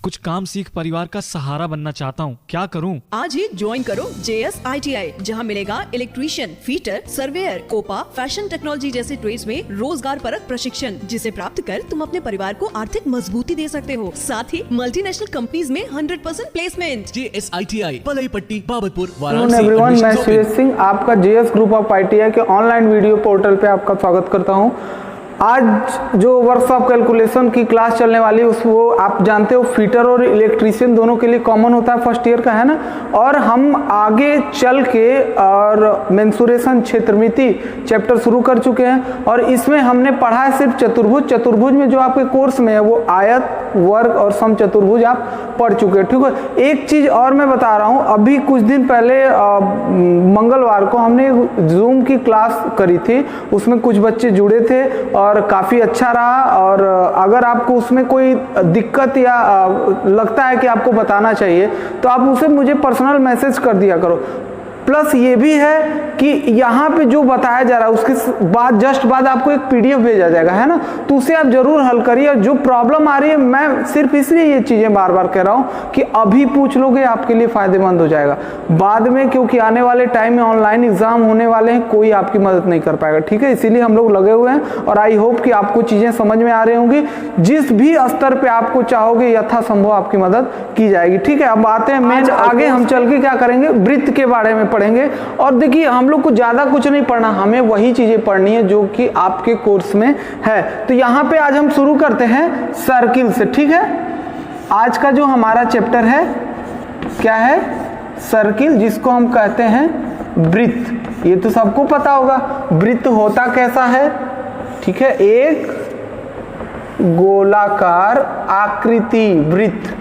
कुछ काम सीख परिवार का सहारा बनना चाहता हूँ, क्या करूँ? आज ही ज्वाइन करो JS ITI, जहाँ मिलेगा electrician, fitter, surveyor, COPA, fashion technology जैसे ट्रेड्स में रोजगार परक प्रशिक्षण, जिसे प्राप्त कर तुम अपने परिवार को आर्थिक मजबूती दे सकते हो। साथ ही मल्टीनेशनल कंपनीज में 100% प्लेसमेंट। JS ITI, पलई पट्टी, बाबतपुर, एवरीवन, मैं सुरेश सिंह आपका JS ग्रुप ऑफ ITI के ऑनलाइन वीडियो पोर्टल पे आपका स्वागत करता हूँ। आज जो वर्कशॉप कैलकुलेशन की क्लास चलने वाली है वो आप जानते हो फीटर और इलेक्ट्रीशियन दोनों के लिए कॉमन होता है, फर्स्ट ईयर का, है ना। और हम आगे चल के और मेंसुरेशन क्षेत्रमिति चैप्टर शुरू कर चुके हैं और इसमें हमने पढ़ा है सिर्फ चतुर्भुज। चतुर्भुज में जो आपके कोर्स में है वो आयत, वर्ग और समचतुर्भुज आप पढ़ चुके हैं, ठीक है। एक चीज़ और मैं बता रहा हूँ, अभी कुछ दिन पहले मंगलवार को हमने जूम की क्लास करी थी, उसमें कुछ बच्चे जुड़े थे और काफ़ी अच्छा रहा। और अगर आपको उसमें कोई दिक्कत या लगता है कि आपको बताना चाहिए तो आप उसे मुझे पर्सनल मैसेज कर दिया करो। प्लस ये भी है कि यहाँ पे जो बताया जा रहा है उसके बाद जस्ट बाद आपको एक PDF भेजा जाएगा, है ना, तो उसे आप जरूर हल करिए। और जो प्रॉब्लम आ रही है, मैं सिर्फ इसलिए ये चीज़ें बार बार कह रहा हूँ कि अभी पूछ लोगे आपके लिए फ़ायदेमंद हो जाएगा। बाद में क्योंकि आने वाले टाइम में ऑनलाइन एग्जाम होने वाले हैं, कोई आपकी मदद नहीं कर पाएगा, ठीक है। इसीलिए हम लोग लगे हुए हैं और आई होप कि आपको चीज़ें समझ में आ रही होंगी। जिस भी स्तर पर आपको चाहोगे यथासंभव आपकी मदद की जाएगी, ठीक है। अब आते हैं मेन, आगे हम चल के क्या करेंगे, वृत्त के बारे में पढ़ेंगे। और देखिए, हम लोग को ज्यादा कुछ नहीं पढ़ना, हमें वही चीजें पढ़नी है जो कि आपके कोर्स में है। तो यहाँ पे आज हम शुरू करते हैं सर्किल से, ठीक है। आज का जो हमारा चैप्टर है क्या है, सर्किल, जिसको हम कहते हैं वृत्त। ये तो सबको पता होगा वृत्त होता कैसा है, ठीक है। एक गोलाकार आकृति वृत्त,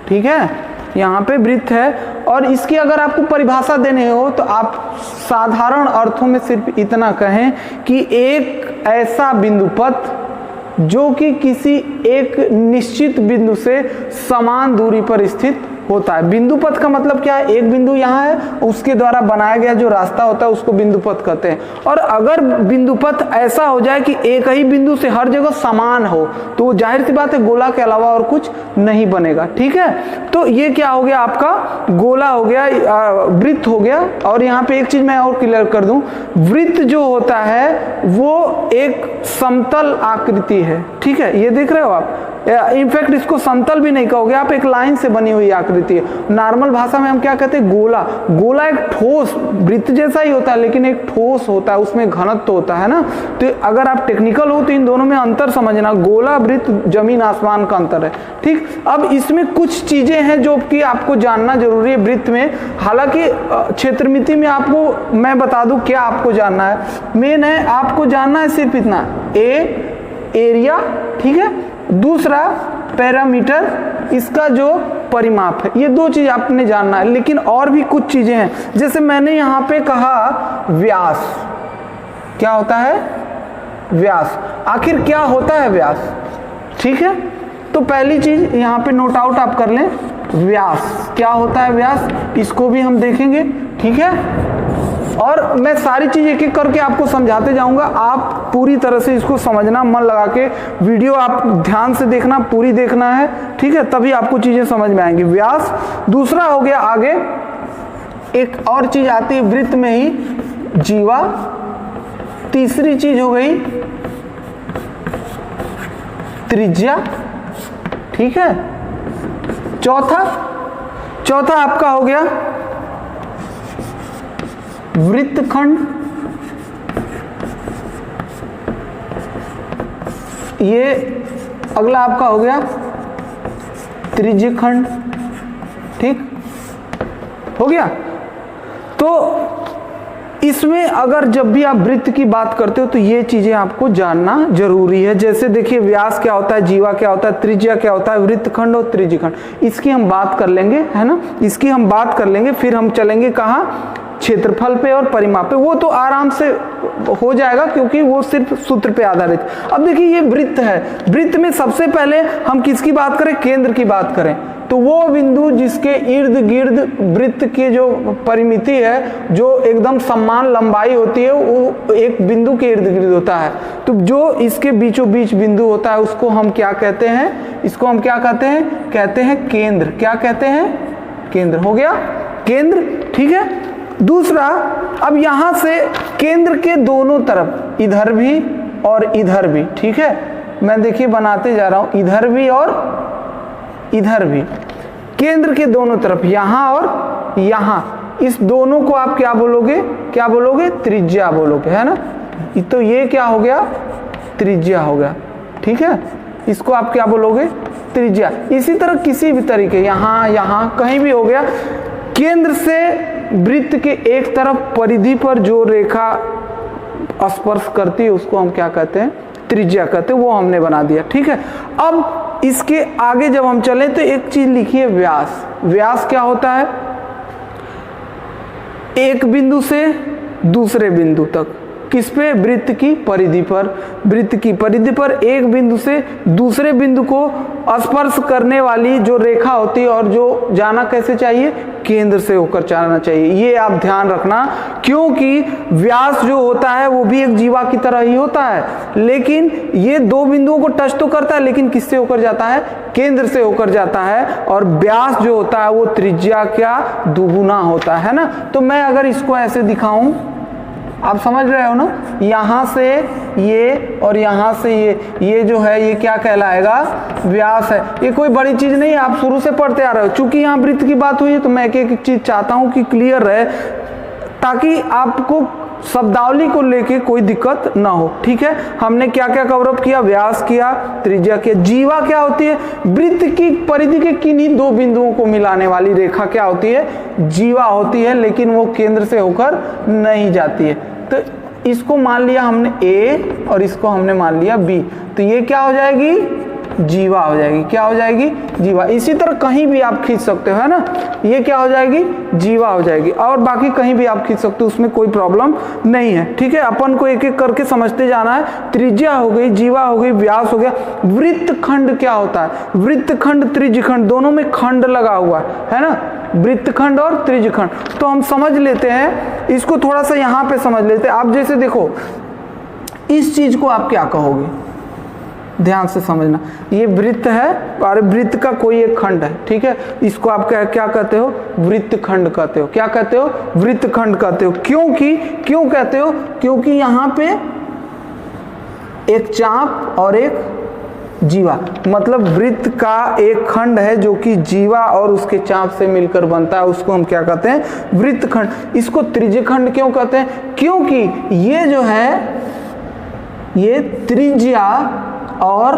ठीक है, यहाँ पे वृत्त है। और इसकी अगर आपको परिभाषा देने हो तो आप साधारण अर्थों में सिर्फ इतना कहें कि एक ऐसा बिंदुपथ जो कि किसी एक निश्चित बिंदु से समान दूरी पर स्थित होता है। बिंदुपथ का मतलब क्या है, एक बिंदु यहाँ है, उसके द्वारा बनाया गया जो रास्ता होता है उसको बिंदुपथ कहते हैं। और अगर बिंदुपथ ऐसा हो जाए कि एक ही बिंदु से हर जगह समान हो तो जाहिर सी बात है गोला के अलावा और कुछ नहीं बनेगा, ठीक है। तो ये क्या हो गया, आपका गोला हो गया, वृत्त हो गया। और यहाँ पे एक चीज मैं और क्लियर कर दूं, वृत्त जो होता है वो एक समतल आकृति है, ठीक है। ये देख रहे हो आप, इनफैक्ट इसको समतल भी नहीं कहोगे आप, एक लाइन से बनी हुई आकृति है। नॉर्मल भाषा में हम क्या कहते हैं, गोला। गोला एक ठोस, वृत्त जैसा ही होता है लेकिन एक ठोस होता है, उसमें घनत्व होता है ना। तो अगर आप टेक्निकल हो तो इन दोनों में अंतर समझना, गोला वृत्त जमीन आसमान का अंतर है, ठीक। अब इसमें कुछ चीजें हैं जो कि आपको जानना जरूरी है वृत्त में। हालांकि क्षेत्रमिति में आपको मैं बता दूं क्या आपको जानना है, मेन है आपको जानना है सिर्फ इतना, एरिया, ठीक है। दूसरा पैरामीटर, इसका जो परिमाप है, ये दो चीज आपने जानना है। लेकिन और भी कुछ चीजें हैं, जैसे मैंने यहाँ पे कहा व्यास, क्या होता है व्यास, आखिर क्या होता है व्यास, ठीक है। तो पहली चीज यहाँ पे नोट आउट आप कर लें, व्यास क्या होता है, व्यास, इसको भी हम देखेंगे, ठीक है। और मैं सारी चीज एक एक करके आपको समझाते जाऊंगा, आप पूरी तरह से इसको समझना, मन लगा के वीडियो आप ध्यान से देखना, पूरी देखना है, ठीक है, तभी आपको चीजें समझ में आएंगी। व्यास। दूसरा हो गया, आगे एक और चीज आती है वृत्त में ही, जीवा। तीसरी चीज हो गई त्रिज्या, ठीक है। चौथा आपका हो गया वृत्तखंड। ये अगला आपका हो गया त्रिज्यखंड, ठीक हो गया। तो इसमें अगर जब भी आप वृत्त की बात करते हो तो ये चीजें आपको जानना जरूरी है। जैसे देखिए, व्यास क्या होता है, जीवा क्या होता है, त्रिज्या क्या होता है, वृत्तखंड और त्रिज्यखंड, इसकी हम बात कर लेंगे, है ना, इसकी हम बात कर लेंगे। फिर हम चलेंगे कहाँ, क्षेत्रफल पे और परिमाप पे, वो तो आराम से हो जाएगा क्योंकि वो सिर्फ सूत्र पे आधारित। अब देखिए ये वृत्त है, वृत्त में सबसे पहले हम किसकी बात करें, केंद्र की बात करें, तो वो बिंदु जिसके इर्द गिर्द वृत्त की जो परिमिति है, जो एकदम समान लंबाई होती है, वो एक बिंदु के इर्द गिर्द होता है। तो जो इसके बीचों बीच बिंदु होता है उसको हम क्या कहते हैं, इसको हम क्या कहते हैं केंद्र। क्या कहते हैं, केंद्र। हो गया केंद्र, ठीक है। दूसरा, अब यहां से केंद्र के दोनों तरफ, इधर भी और इधर भी, ठीक है, मैं देखिए बनाते जा रहा हूं, इधर भी और इधर भी, केंद्र के दोनों तरफ, यहां और यहां, इस दोनों को आप क्या बोलोगे, क्या बोलोगे, त्रिज्या बोलोगे, है ना। तो ये क्या हो गया, त्रिज्या हो गया, ठीक है। इसको आप क्या बोलोगे, त्रिज्या। इसी तरह किसी भी तरीके, यहां यहां कहीं भी हो गया, केंद्र से वृत्त के एक तरफ परिधि पर जो रेखा स्पर्श करती है उसको हम क्या कहते हैं, त्रिज्या कहते हैं। वो हमने बना दिया, ठीक है। अब इसके आगे जब हम चलें तो एक चीज लिखिए, व्यास। व्यास क्या होता है, एक बिंदु से दूसरे बिंदु तक, किस पे, वृत्त की परिधि पर, वृत्त की परिधि पर एक बिंदु से दूसरे बिंदु को स्पर्श करने वाली जो रेखा होती है, और जो जाना कैसे चाहिए, केंद्र से होकर जाना चाहिए। ये आप ध्यान रखना, क्योंकि व्यास जो होता है वो भी एक जीवा की तरह ही होता है, लेकिन ये दो बिंदुओं को टच तो करता है, लेकिन किससे होकर जाता है, केंद्र से होकर जाता है। और व्यास जो होता है वो त्रिज्या क्या, दुगुना होता है ना। तो मैं अगर इसको ऐसे दिखाऊं, आप समझ रहे हो ना, यहां से ये और यहां से ये जो है ये क्या कहलाएगा, व्यास है। ये कोई बड़ी चीज नहीं है, आप शुरू से पढ़ते आ रहे हो। चूंकि यहाँ वृत्त की बात हुई है तो मैं एक एक चीज चाहता हूं कि क्लियर रहे, ताकि आपको शब्दावली को लेके कोई दिक्कत ना हो, ठीक है। हमने क्या क्या कवर अप किया, व्यास किया, त्रिज्या किया। जीवा क्या होती है, वृत्त की परिधि के किन्हीं दो बिंदुओं को मिलाने वाली रेखा क्या होती है, जीवा होती है, लेकिन वो केंद्र से होकर नहीं जाती है। तो इसको मान लिया हमने A और इसको हमने मान लिया B, तो ये क्या हो जाएगी, जीवा हो जाएगी। क्या हो जाएगी, जीवा। इसी तरह कहीं भी आप खींच सकते हो, है ना, ये क्या हो जाएगी, जीवा हो जाएगी। और बाकी कहीं भी आप खींच सकते हो, उसमें कोई प्रॉब्लम नहीं है, ठीक है। अपन को एक एक करके समझते जाना है। त्रिज्या हो गई, जीवा हो गई, व्यास हो गया। वृत्तखंड क्या होता है, वृत्तखंड त्रिज्यखंड दोनों में खंड लगा हुआ है ना, वृत्तखंड और त्रिज्यखंड। तो हम समझ लेते हैं इसको, थोड़ा सा यहाँ पे समझ लेते हैं। आप जैसे देखो, इस चीज को आप क्या कहोगे, ध्यान से समझना। ये वृत्त है और वृत्त का कोई एक खंड है, ठीक है। इसको आप क्या कहते हो, वृत्तखंड कहते हो। क्या कहते हो, वृत्तखंड कहते हो। क्यों कहते हो, क्योंकि यहाँ पे एक चाप और एक जीवा, मतलब वृत्त का एक खंड है जो कि जीवा और उसके चाप से मिलकर बनता है, उसको हम क्या कहते हैं, वृत्तखंड। इसको त्रिज्यखंड क्यों कहते हैं, क्योंकि ये जो है ये त्रिज्या और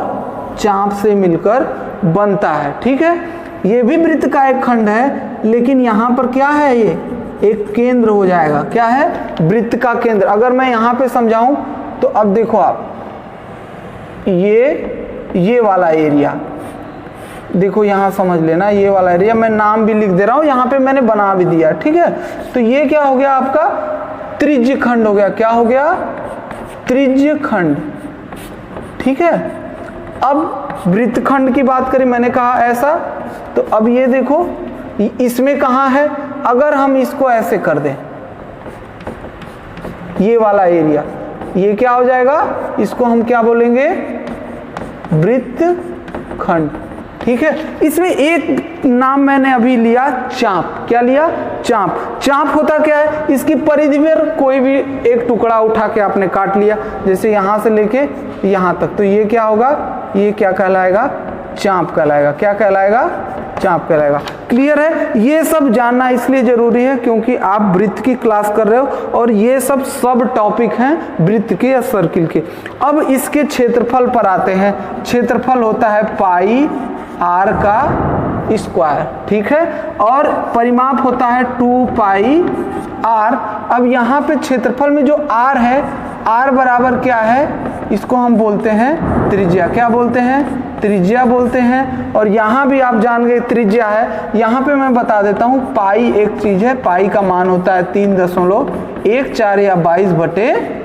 चाप से मिलकर बनता है, ठीक है। ये भी वृत्त का एक खंड है, लेकिन यहाँ पर क्या है, ये एक केंद्र हो जाएगा। क्या है, वृत्त का केंद्र। अगर मैं यहाँ पे समझाऊं तो अब देखो आप, ये वाला एरिया देखो, यहाँ समझ लेना, ये वाला एरिया मैं नाम भी लिख दे रहा हूँ, यहाँ पे मैंने बना भी दिया, ठीक है। तो ये क्या हो गया, आपका त्रिज्यखंड हो गया। क्या हो गया, त्रिज्यखंड, ठीक है। अब वृत्तखंड की बात करें, मैंने कहा ऐसा, तो अब ये देखो इसमें कहाँ है, अगर हम इसको ऐसे कर दें, ये वाला एरिया, ये क्या हो जाएगा, इसको हम क्या बोलेंगे, वृत्तखंड, ठीक है। इसमें एक नाम मैंने अभी लिया, चाप। क्या लिया, चाप। चाप होता क्या है, इसकी परिधि में कोई भी एक टुकड़ा उठा के आपने काट लिया, जैसे यहां से लेके यहां तक, तो ये क्या होगा, ये क्या कहलाएगा, चाप कहलाएगा। क्या कहलाएगा, चाप कहलाएगा। क्लियर है। ये सब जानना इसलिए जरूरी है क्योंकि आप वृत्त की क्लास कर रहे हो और ये सब टॉपिक हैं वृत्त के या सर्किल के। अब इसके क्षेत्रफल पर आते हैं। क्षेत्रफल होता है पाई आर का स्क्वायर, ठीक है, और परिमाप होता है 2 पाई आर। अब यहाँ पे क्षेत्रफल में जो आर है, आर बराबर क्या है, इसको हम बोलते हैं त्रिज्या। क्या बोलते हैं, त्रिज्या बोलते हैं। और यहाँ भी आप जान गए त्रिज्या है। यहाँ पे मैं बता देता हूँ, पाई एक चीज है, पाई का मान होता है 3.14 या 22/7।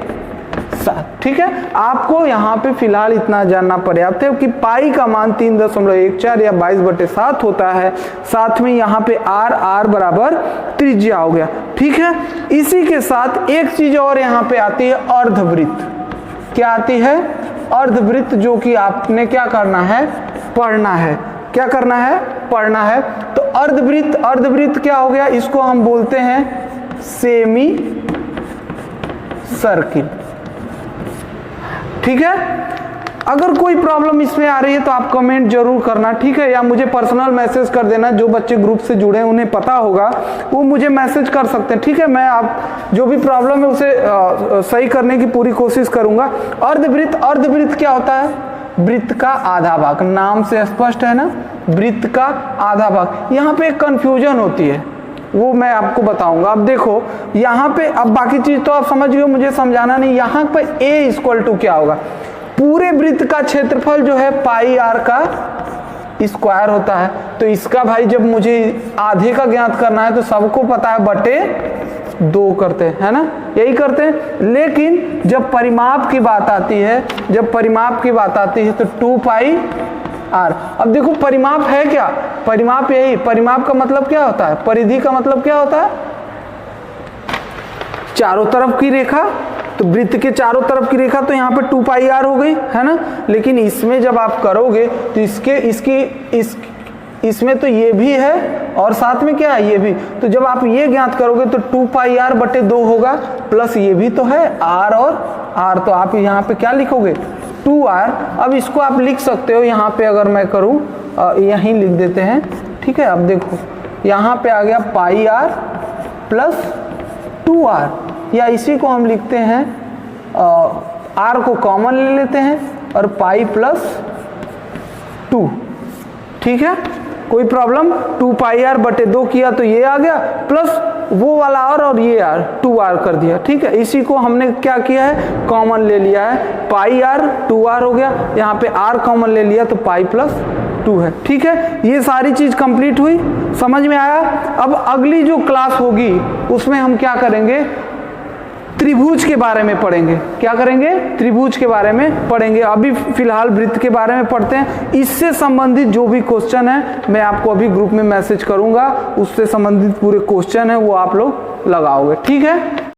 ठीक है, आपको यहाँ पे फिलहाल इतना जानना पर्याप्त है कि पाई का मान 3.14 या 22/7 होता है। साथ में यहाँ पे r बराबर त्रिज्या हो गया। ठीक है, इसी के साथ एक चीज और यहाँ पे आती है, अर्धवृत्त। क्या आती है? अर्धवृत्त, जो कि आपने क्या करना है? पढ़ना है। क्या करना है? पढ़ना है। तो अर्धवृत्त क्या हो गया? इसको हम बोलते हैं सेमी सर्किल। ठीक है, अगर कोई प्रॉब्लम इसमें आ रही है तो आप कमेंट जरूर करना, ठीक है, या मुझे पर्सनल मैसेज कर देना। जो बच्चे ग्रुप से जुड़े हैं उन्हें पता होगा, वो मुझे मैसेज कर सकते हैं। ठीक है, मैं आप जो भी प्रॉब्लम है उसे सही करने की पूरी कोशिश करूंगा। अर्धवृत्त क्या होता है? वृत्त का आधा भाग। नाम से स्पष्ट है ना, वृत्त का आधा भाग। यहाँ पे एक कंफ्यूजन होती है, वो मैं आपको बताऊंगा। अब देखो यहाँ पे, अब बाकी चीज तो आप समझ गए, मुझे समझाना नहीं। यहाँ पे a = क्या होगा? पूरे वृत्त का क्षेत्रफल जो है पाई r का स्क्वायर होता है। तो इसका भाई जब मुझे आधे का ज्ञात करना है तो सबको पता है बटे 2 करते हैं, है ना, यही करते हैं। लेकिन जब परिमाप की बात आती है, तो 2πr। अब देखो परिमाप है क्या? परिमाप यही, परिमाप का मतलब क्या होता है? परिधि का मतलब क्या होता है? चारों तरफ की रेखा। तो वृत्त के चारों तरफ की रेखा, तो यहाँ पे 2πr हो गई, है ना। लेकिन इसमें जब आप करोगे तो इसमें तो ये भी है और साथ में क्या है? ये भी। तो जब आप ये ज्ञात करोगे तो 2πr/2 होगा, प्लस ये भी तो है r और r। तो आप यहाँ पे क्या लिखोगे? 2r। अब इसको आप लिख सकते हो, यहाँ पे अगर मैं करूँ, यहीं लिख देते हैं। ठीक है, अब देखो यहाँ पे आ गया πr + 2r, या इसी को हम लिखते हैं, r को कॉमन ले लेते हैं और पाई + 2। ठीक है, कोई प्रॉब्लम? 2πr/2 किया तो ये आ गया, प्लस वो वाला और ये r 2r कर दिया। ठीक है, इसी को हमने क्या किया है? कॉमन ले लिया है। πr 2r हो गया, यहाँ पे r कॉमन ले लिया तो पाई + 2 है। ठीक है, ये सारी चीज कंप्लीट हुई, समझ में आया। अब अगली जो क्लास होगी उसमें हम क्या करेंगे? त्रिभुज के बारे में पढ़ेंगे। क्या करेंगे? त्रिभुज के बारे में पढ़ेंगे। अभी फिलहाल वृत्त के बारे में पढ़ते हैं। इससे संबंधित जो भी क्वेश्चन है मैं आपको अभी ग्रुप में मैसेज करूंगा, उससे संबंधित पूरे क्वेश्चन है वो आप लोग लगाओगे। ठीक है।